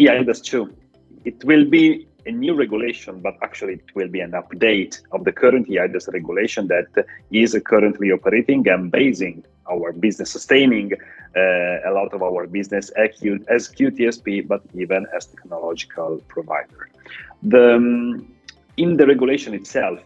eIDAS 2. It will be a new regulation, but actually it will be an update of the current eIDAS regulation that is currently operating and basing our business, sustaining a lot of our business as QTSP, but even as technological provider. In the regulation itself,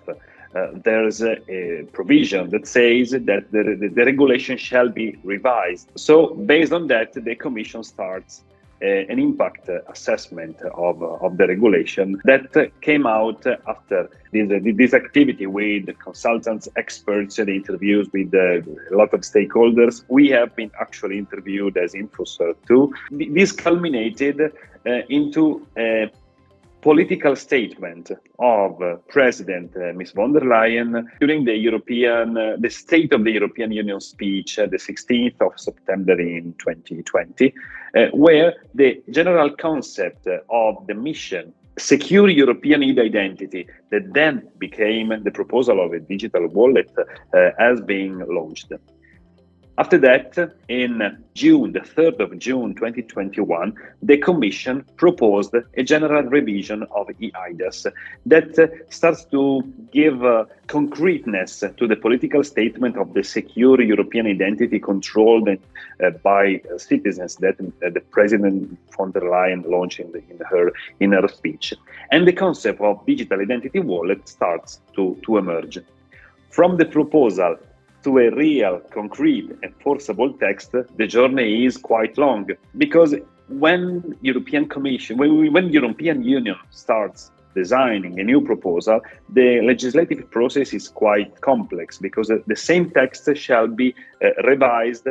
there's a provision that says that the regulation shall be revised. So based on that, the Commission starts an impact assessment of the regulation that came out after this activity with consultants, experts, and interviews with a lot of stakeholders. We have been actually interviewed as InfoCert too. This culminated into a political statement of President Ms. von der Leyen during the State of the European Union speech, the 16th of September in 2020, where the general concept of the mission, secure European identity, that then became the proposal of a digital wallet, has been launched. After that, in June, the 3rd of June 2021, the Commission proposed a general revision of eIDAS that starts to give concreteness to the political statement of the secure European identity controlled by citizens that the President von der Leyen launched in her speech. And the concept of digital identity wallet starts to emerge. From the proposal to a real, concrete, enforceable text, the journey is quite long, because when European Union starts designing a new proposal, the legislative process is quite complex, because the same text shall be revised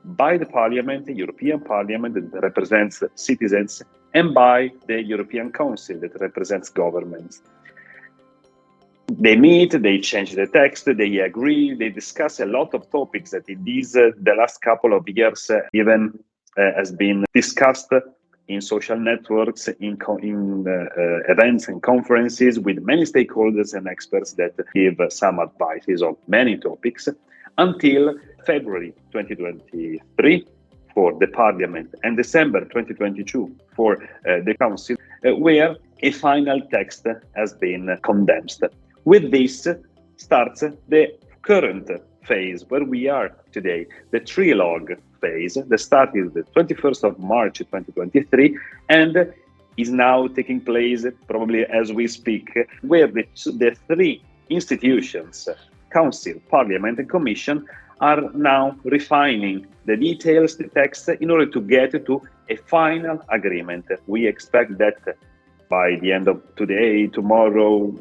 by the Parliament, the European Parliament that represents citizens, and by the European Council that represents governments. They meet, they change the text, they agree, they discuss a lot of topics that in the last couple of years even has been discussed in social networks, in events and conferences with many stakeholders and experts that give some advices on many topics, until February 2023 for the Parliament and December 2022 for the Council, where a final text has been condensed. With this starts the current phase where we are today, the Trilogue phase that started the 21st of March 2023 and is now taking place probably as we speak, where the three institutions, Council, Parliament and Commission, are now refining the details, the text, in order to get to a final agreement. We expect that by the end of today, tomorrow,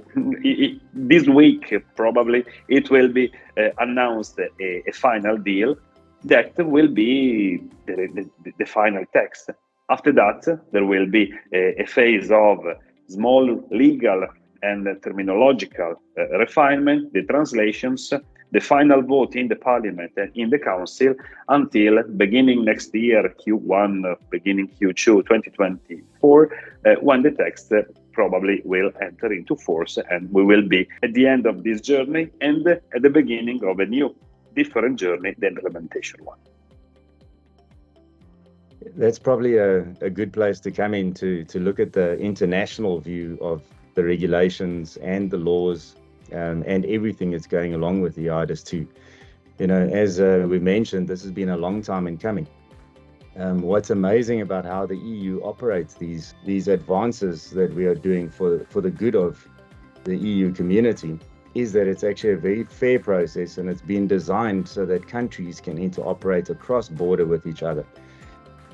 this week, probably, it will be announced a final deal that will be the final text. After that, there will be a phase of small legal and terminological refinement, the translations, the final vote in the Parliament and in the Council, until beginning next year, Q1, beginning Q2 2024, when the text probably will enter into force, and we will be at the end of this journey and at the beginning of a new, different journey, the implementation one. That's probably a good place to come in to look at the international view of the regulations and the laws and everything that's going along with the eIDAS 2. You know, as we mentioned, this has been a long time in coming. What's amazing about how the EU operates these advances that we are doing for the good of the EU community is that it's actually a very fair process, and it's been designed so that countries can interoperate across border with each other.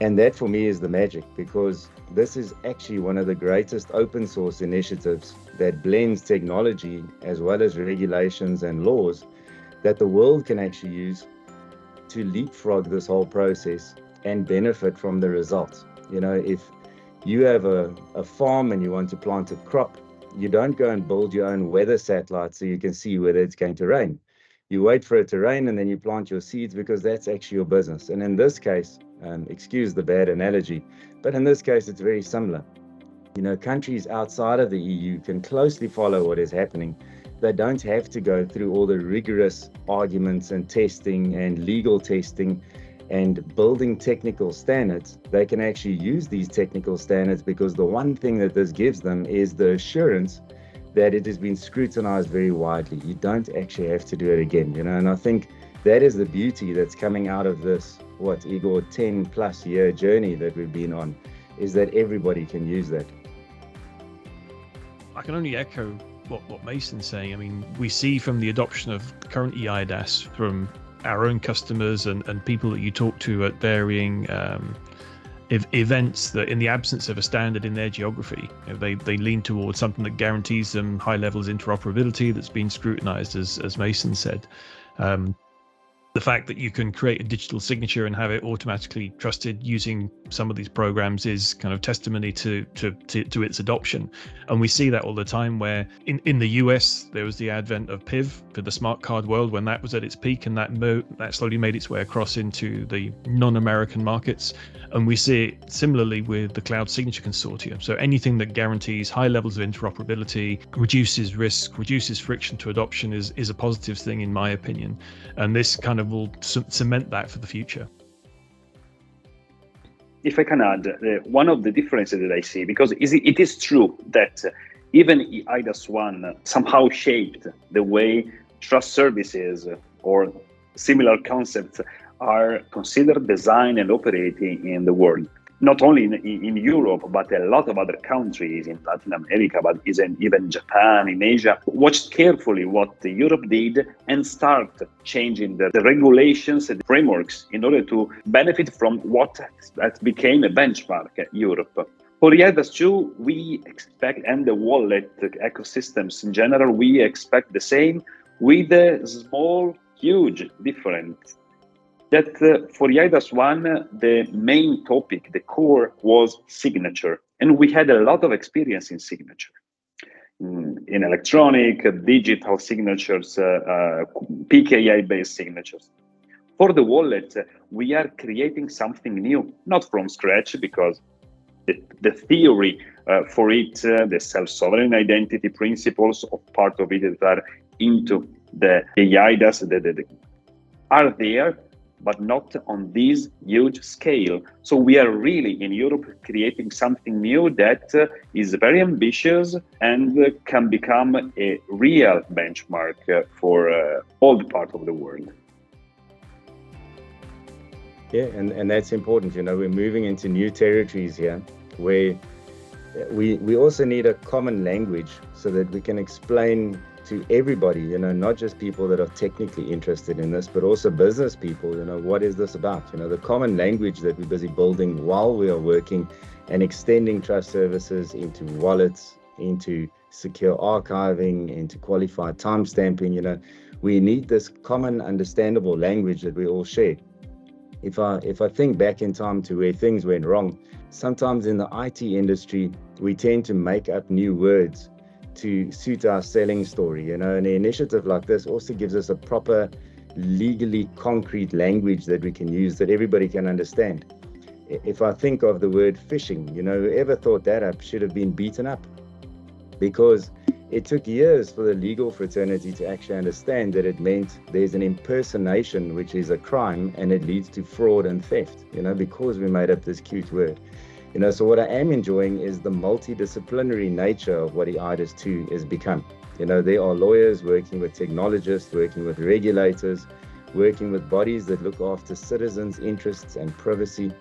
And that for me is the magic, because this is actually one of the greatest open source initiatives that blends technology as well as regulations and laws that the world can actually use to leapfrog this whole process and benefit from the results. You know, if you have a farm and you want to plant a crop, you don't go and build your own weather satellite so you can see whether it's going to rain. You wait for it to rain and then you plant your seeds, because that's actually your business. And in this case, excuse the bad analogy, but in this case, it's very similar. You know, countries outside of the EU can closely follow what is happening. They don't have to go through all the rigorous arguments and testing and legal testing and building technical standards, they can actually use these technical standards, because the one thing that this gives them is the assurance that it has been scrutinized very widely. You don't actually have to do it again, and I think that is the beauty that's coming out of this, Igor, 10 plus year journey that we've been on, is that everybody can use that. I can only echo what Maeson's saying. I mean, we see from the adoption of current eIDAS from our own customers and people that you talk to at varying events, that in the absence of a standard in their geography, they lean towards something that guarantees them high levels of interoperability that's been scrutinized, as Mason said. The fact that you can create a digital signature and have it automatically trusted using some of these programs is kind of testimony to its adoption. And we see that all the time, where in the US, there was the advent of PIV for the smart card world when that was at its peak, and that slowly made its way across into the non-American markets. And we see it similarly with the Cloud Signature Consortium. So anything that guarantees high levels of interoperability, reduces risk, reduces friction to adoption is a positive thing, in my opinion. And this kind of will cement that for the future. If I can add, one of the differences that I see, because it is true that even eIDAS 1 somehow shaped the way trust services or similar concepts are considered, designed, and operating in the world. Not only in Europe, but a lot of other countries in Latin America, but even Japan, in Asia, watched carefully what Europe did and start changing the regulations and frameworks in order to benefit from what has became a benchmark at Europe. For eIDAS 2, we expect, and the wallet ecosystems in general, we expect the same, with a small, huge difference. That for eIDAS 1, the main topic, the core, was signature. And we had a lot of experience in signature, in electronic, digital signatures, PKI-based signatures. For the wallet, we are creating something new, not from scratch, because the theory for it, the self-sovereign identity principles of part of it that are into the eIDAS are there, but not on this huge scale. So we are really in Europe creating something new that is very ambitious and can become a real benchmark for all the part of the world. Yeah, and that's important. We're moving into new territories here, where we also need a common language so that we can explain to everybody, not just people that are technically interested in this, but also business people, what is this about? The common language that we're busy building while we are working and extending trust services into wallets, into secure archiving, into qualified timestamping. We need this common understandable language that we all share. If I think back in time to where things went wrong, sometimes in the IT industry, we tend to make up new words to suit our selling story, and an initiative like this also gives us a proper, legally concrete language that we can use that everybody can understand. If I think of the word phishing, whoever thought that up should have been beaten up, because it took years for the legal fraternity to actually understand that it meant there's an impersonation, which is a crime, and it leads to fraud and theft, because we made up this cute word. So what I am enjoying is the multidisciplinary nature of what eIDAS 2 has become. There are lawyers working with technologists, working with regulators, working with bodies that look after citizens' interests and privacy.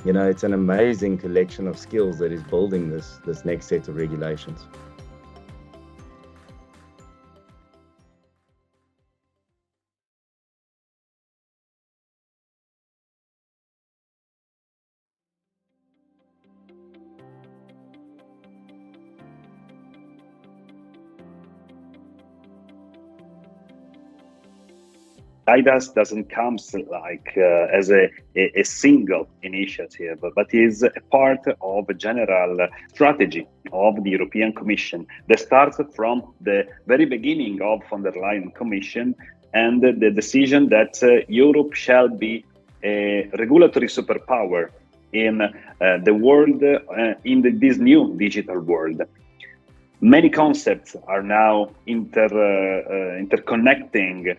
It's an amazing collection of skills that is building this next set of regulations. eIDAS doesn't come like as a single initiative, but is a part of a general strategy of the European Commission that starts from the very beginning of von der Leyen Commission and the decision that Europe shall be a regulatory superpower in the world, in this new digital world. Many concepts are now interconnecting,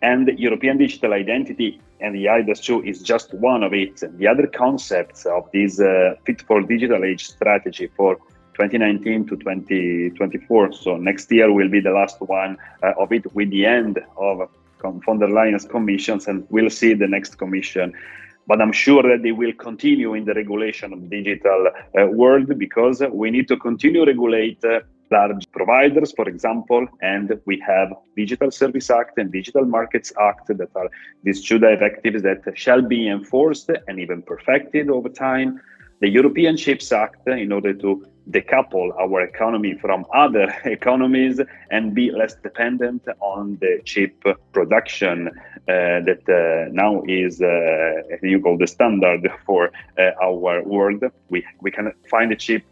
and European digital identity and the eIDAS 2 is just one of it. The other concepts of this Fit for Digital Age strategy for 2019 to 2024. So next year will be the last one of it, with the end of von der Leyen's commissions, and we'll see the next commission. But I'm sure that they will continue in the regulation of digital world, because we need to continue regulate large providers, for example, and we have Digital Service Act and Digital Markets Act that are these two directives that shall be enforced and even perfected over time. The European Chips Act, in order to decouple our economy from other economies and be less dependent on the chip production that now is the standard for our world. We can find a chip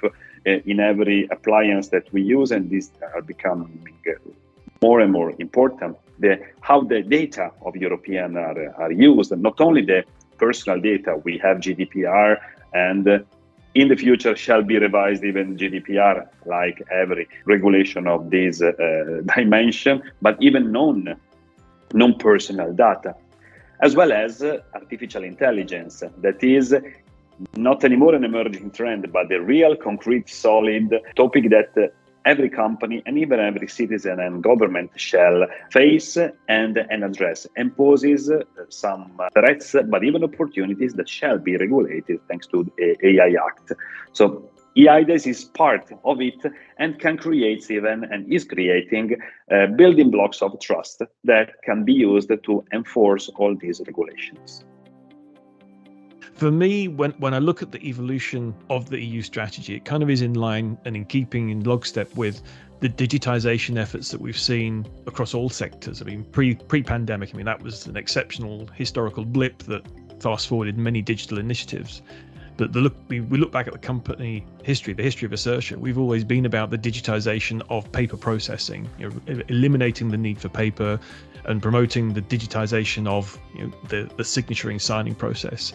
in every appliance that we use, and these are becoming more and more important. How the data of European are used, not only the personal data. We have GDPR, and in the future shall be revised even GDPR, like every regulation of this dimension, but even non-personal data, as well as artificial intelligence. That is not anymore an emerging trend, but a real, concrete, solid topic that every company and even every citizen and government shall face and address, and poses some threats, but even opportunities that shall be regulated thanks to the AI Act. So eIDAS is part of it and can create even, and is creating, building blocks of trust that can be used to enforce all these regulations. For me, when I look at the evolution of the EU strategy, it kind of is in line and in keeping, in lockstep with the digitization efforts that we've seen across all sectors. I mean, pre-pandemic, I mean, that was an exceptional historical blip that fast-forwarded many digital initiatives. But we look back at the company history, the history of Ascertia, we've always been about the digitization of paper processing, eliminating the need for paper and promoting the digitization of the signaturing signing process.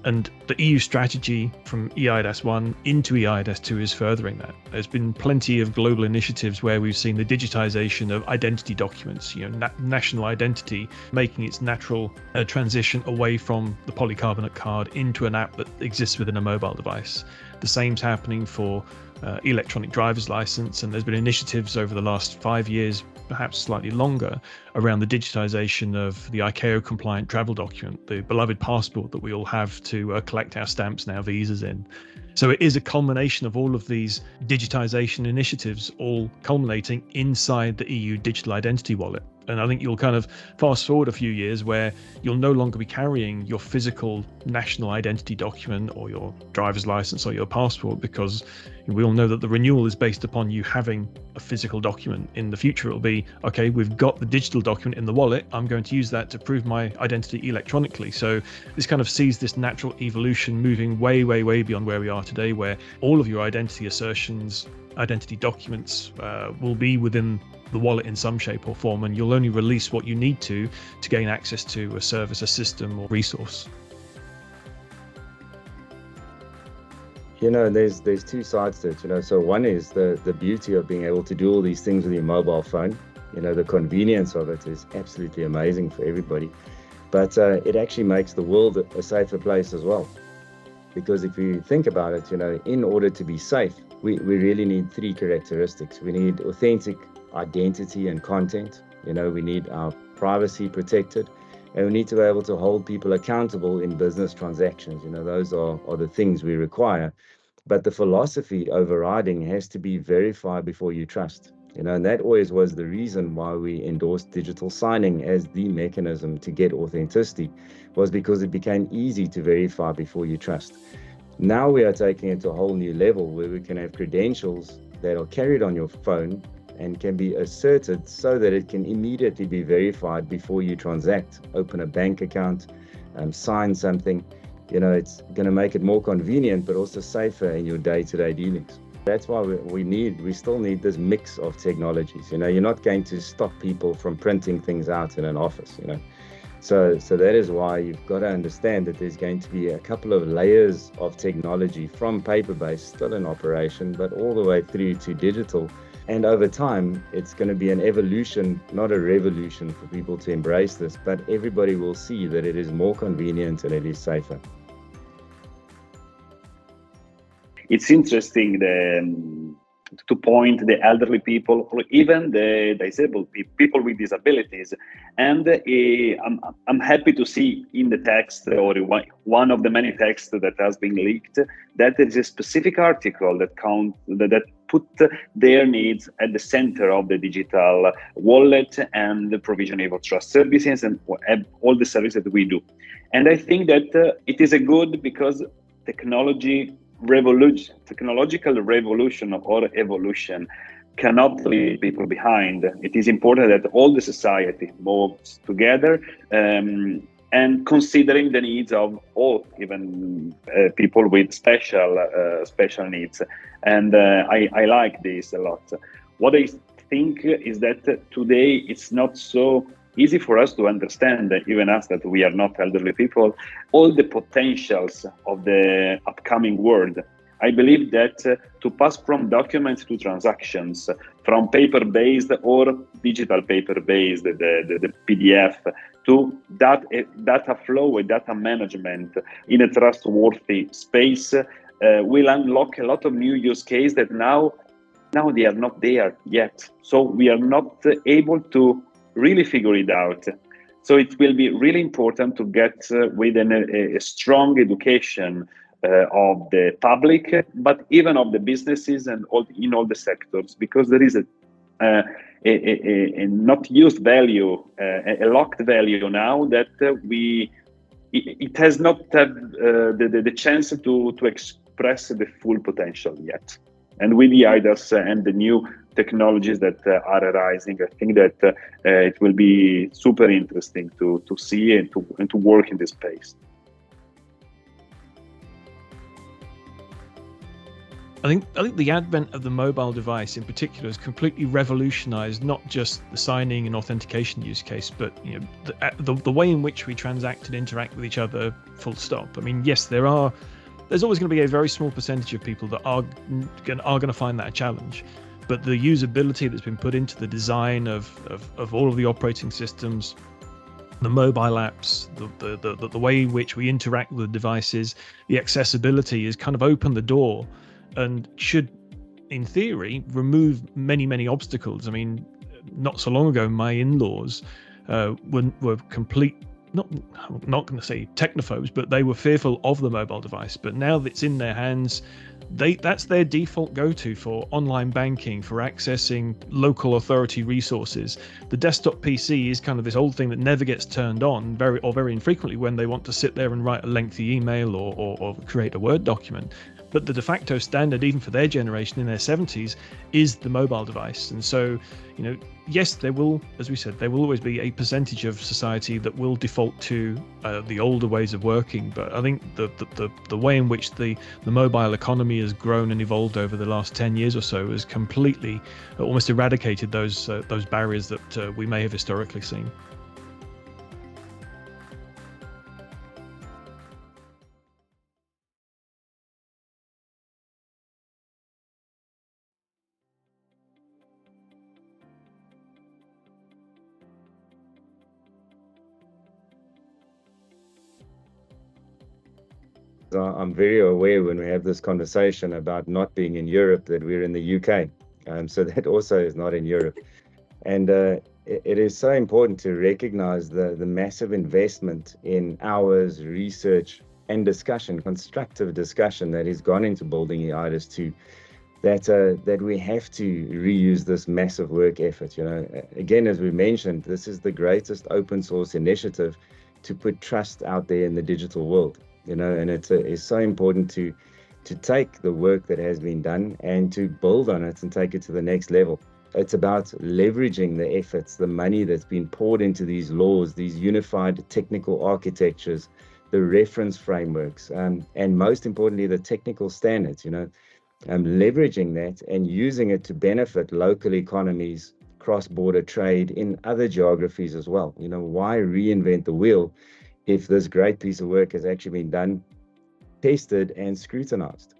And the EU strategy from eIDAS 1 into eIDAS 2 is furthering that. There's been plenty of global initiatives where we've seen the digitization of identity documents, national identity, making its natural transition away from the polycarbonate card into an app that exists within a mobile device. The same's happening for electronic driver's license, and there's been initiatives over the last 5 years, perhaps slightly longer, around the digitization of the ICAO compliant travel document, the beloved passport that we all have to collect our stamps and our visas in. So it is a culmination of all of these digitization initiatives, all culminating inside the EU digital identity wallet. And I think you'll kind of fast forward a few years where you'll no longer be carrying your physical national identity document or your driver's license or your passport, because we all know that the renewal is based upon you having a physical document. In the future, it'll be, okay, we've got the digital document in the wallet. I'm going to use that to prove my identity electronically. So this kind of sees this natural evolution moving way, way, way beyond where we are today, where all of your identity assertions, identity documents will be within the wallet in some shape or form, and you'll only release what you need to gain access to a service, a system, or resource. There's two sides to it. So one is the beauty of being able to do all these things with your mobile phone. The convenience of it is absolutely amazing for everybody, but it actually makes the world a safer place as well. Because if you think about it, in order to be safe, we really need three characteristics. We need authentic identity and content. We need our privacy protected, and we need to be able to hold people accountable in business transactions. Those are the things we require. But the philosophy overriding has to be verify before you trust. And that always was the reason why we endorsed digital signing as the mechanism to get authenticity, was because it became easy to verify before you trust. Now we are taking it to a whole new level where we can have credentials that are carried on your phone and can be asserted so that it can immediately be verified before you transact, open a bank account, sign something. It's going to make it more convenient, but also safer in your day-to-day dealings. That's why we still need this mix of technologies. You're not going to stop people from printing things out in an office, So that is why you've got to understand that there's going to be a couple of layers of technology, from paper-based, still in operation, but all the way through to digital, And over time, it's going to be an evolution, not a revolution, for people to embrace this, but everybody will see that it is more convenient and it is safer. It's interesting to point the elderly people or even the disabled people with disabilities. And I'm happy to see in the text, or one of the many texts that has been leaked, that there is a specific article that put their needs at the center of the digital wallet and the provisioning of trust services and all the services that we do. And I think that it is a good, because technological revolution or evolution cannot leave people behind. It is important that all the society moves together, and considering the needs of all, even people with special needs. And I like this a lot. What I think is that today it's not so easy for us to understand, even us that we are not elderly people, all the potentials of the upcoming world. I believe that to pass from documents to transactions, from paper-based or digital paper-based, the PDF, to data flow and data management in a trustworthy space, will unlock a lot of new use cases that now they are not there yet. So we are not able to really figure it out. So it will be really important to get with a strong education of the public, but even of the businesses and in all the sectors, because there is a not used value, a locked value now that it has not had the chance to express the full potential yet. And with the eIDAS and the new technologies that are arising, I think that it will be super interesting to see and to work in this space. I think the advent of the mobile device in particular has completely revolutionized not just the signing and authentication use case, but the way in which we transact and interact with each other, full stop. I mean, yes, there's always going to be a very small percentage of people that are going to find that a challenge. But the usability that's been put into the design of all of the operating systems, the mobile apps, the way in which we interact with the devices, the accessibility has kind of opened the door and should, in theory, remove many obstacles. I mean, not so long ago, my in-laws were complete, I'm not going to say technophobes, but they were fearful of the mobile device. But now that it's in their hands, that's their default go-to for online banking, for accessing local authority resources. The desktop PC is kind of this old thing that never gets turned on very infrequently when they want to sit there and write a lengthy email or create a Word document. But the de facto standard, even for their generation in their 70s, is the mobile device. And so, yes, there will, as we said, there will always be a percentage of society that will default to the older ways of working. But I think the way in which the mobile economy has grown and evolved over the last 10 years or so has completely, almost eradicated those barriers that we may have historically seen. I'm very aware when we have this conversation about not being in Europe that we're in the UK. So that also is not in Europe. And it is so important to recognize the massive investment in hours, research, and discussion, constructive discussion that has gone into building eIDAS 2, that we have to reuse this massive work effort. Again, as we mentioned, this is the greatest open source initiative to put trust out there in the digital world. And it's so important to take the work that has been done and to build on it and take it to the next level. It's about leveraging the efforts, the money that's been poured into these laws, these unified technical architectures, the reference frameworks, and most importantly, the technical standards, leveraging that and using it to benefit local economies, cross-border trade in other geographies as well. Why reinvent the wheel if this great piece of work has actually been done, tested, and scrutinized?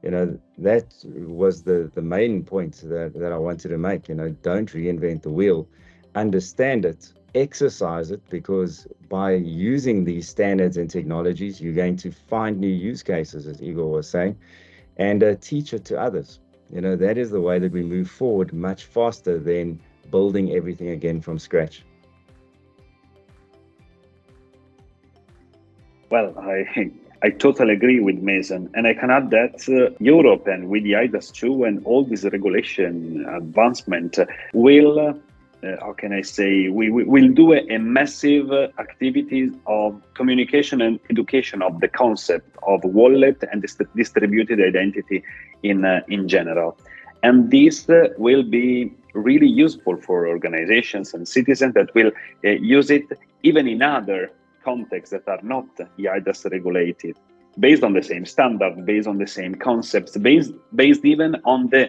That was the main point that I wanted to make. Don't reinvent the wheel, understand it, exercise it, because by using these standards and technologies, you're going to find new use cases, as Igor was saying, and teach it to others. That is the way that we move forward much faster than building everything again from scratch. Well, I totally agree with Maeson, and I can add that Europe and with the eIDAS 2 and all this regulation advancement will, how can I say, we will do a massive activities of communication and education of the concept of wallet and distributed identity in general. And this will be really useful for organizations and citizens that will use it even in other contexts that are not eIDAS regulated, based on the same standard, based on the same concepts, based even on the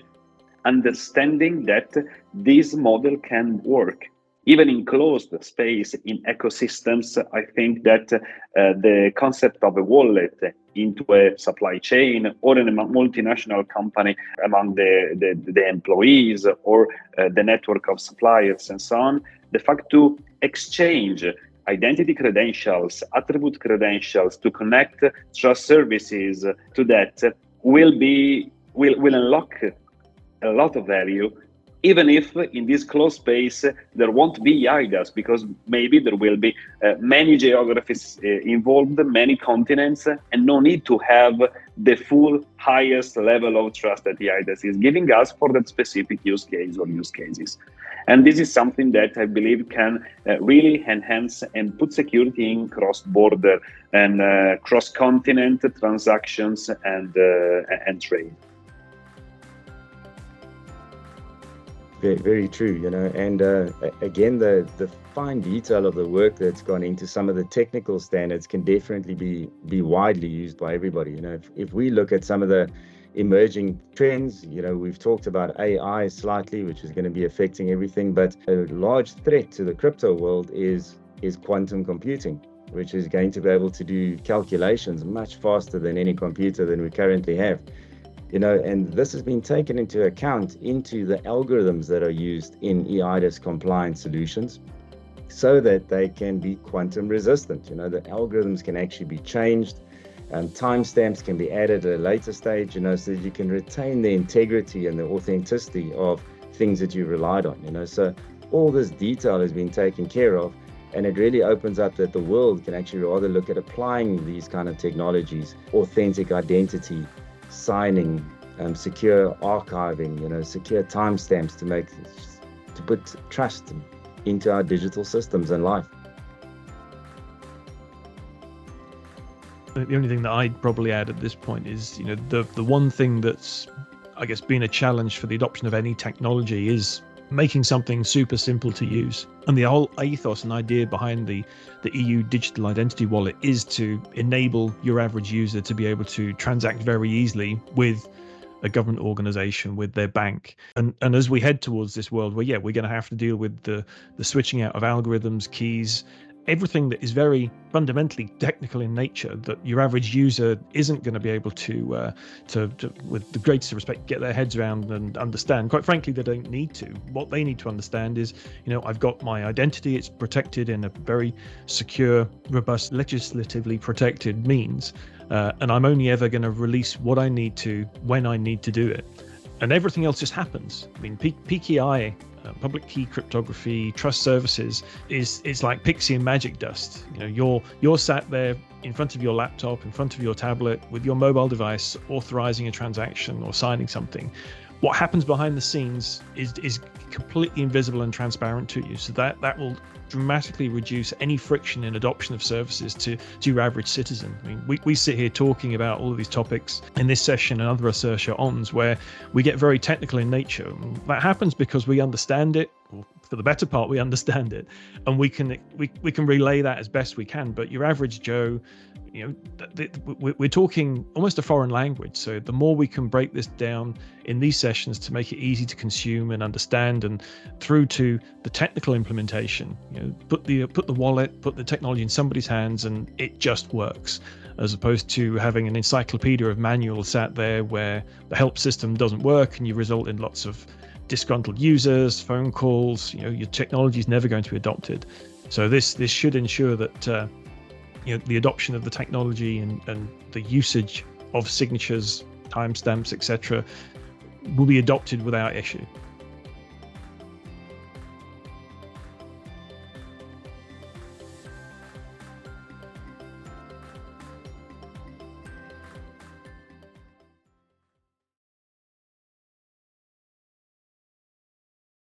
understanding that this model can work. Even in closed space, in ecosystems, I think that the concept of a wallet into a supply chain or in a multinational company among the employees or the network of suppliers and so on, the fact to exchange identity credentials, attribute credentials, to connect trust services to that will unlock a lot of value, even if in this closed space there won't be eIDAS, because maybe there will be many geographies involved, many continents, and no need to have the full highest level of trust that eIDAS is giving us for that specific use case or use cases. And this is something that I believe can really enhance and put security in cross-border and cross-continent transactions and trade. Very, very true, and again, the fine detail of the work that's gone into some of the technical standards can definitely be widely used by everybody. If we look at some of the emerging trends, we've talked about AI slightly, which is going to be affecting everything, but a large threat to the crypto world is quantum computing, which is going to be able to do calculations much faster than any computer than we currently have. And this has been taken into account into the algorithms that are used in eIDAS compliant solutions so that they can be quantum resistant. The algorithms can actually be changed, and timestamps can be added at a later stage, so that you can retain the integrity and the authenticity of things that you relied on. So all this detail has been taken care of, and it really opens up that the world can actually rather look at applying these kind of technologies, authentic identity, signing, secure archiving, secure timestamps to put trust into our digital systems and life. The only thing that I'd probably add at this point is, the one thing that's, I guess, been a challenge for the adoption of any technology is making something super simple to use. And the whole ethos and idea behind the EU digital identity wallet is to enable your average user to be able to transact very easily with a government organization, with their bank. And as we head towards this world where, we're going to have to deal with the switching out of algorithms, keys, everything that is very fundamentally technical in nature, that your average user isn't going to be able to, with the greatest respect, get their heads around and understand. Quite frankly, they don't need to. What they need to understand is, I've got my identity, it's protected in a very secure, robust, legislatively protected means, and I'm only ever going to release what I need to when I need to do it. And everything else just happens. I mean, PKI, public key cryptography, trust services is like pixie and magic dust. You're sat there in front of your laptop, in front of your tablet, with your mobile device, authorizing a transaction or signing something. What happens behind the scenes is completely invisible and transparent to you. So that will dramatically reduce any friction in adoption of services to your average citizen. I mean, we sit here talking about all of these topics in this session and other Ascertia ons where we get very technical in nature. That happens because we understand it, or for the better part, we understand it, and we can relay that as best we can. But your average Joe, we're talking almost a foreign language. So the more we can break this down in these sessions to make it easy to consume and understand, and through to the technical implementation, put the wallet, put the technology in somebody's hands, and it just works, as opposed to having an encyclopedia of manuals sat there where the help system doesn't work and you result in lots of disgruntled users, phone calls. Your technology is never going to be adopted. So this should ensure that the adoption of the technology and the usage of signatures, timestamps, etc., will be adopted without issue.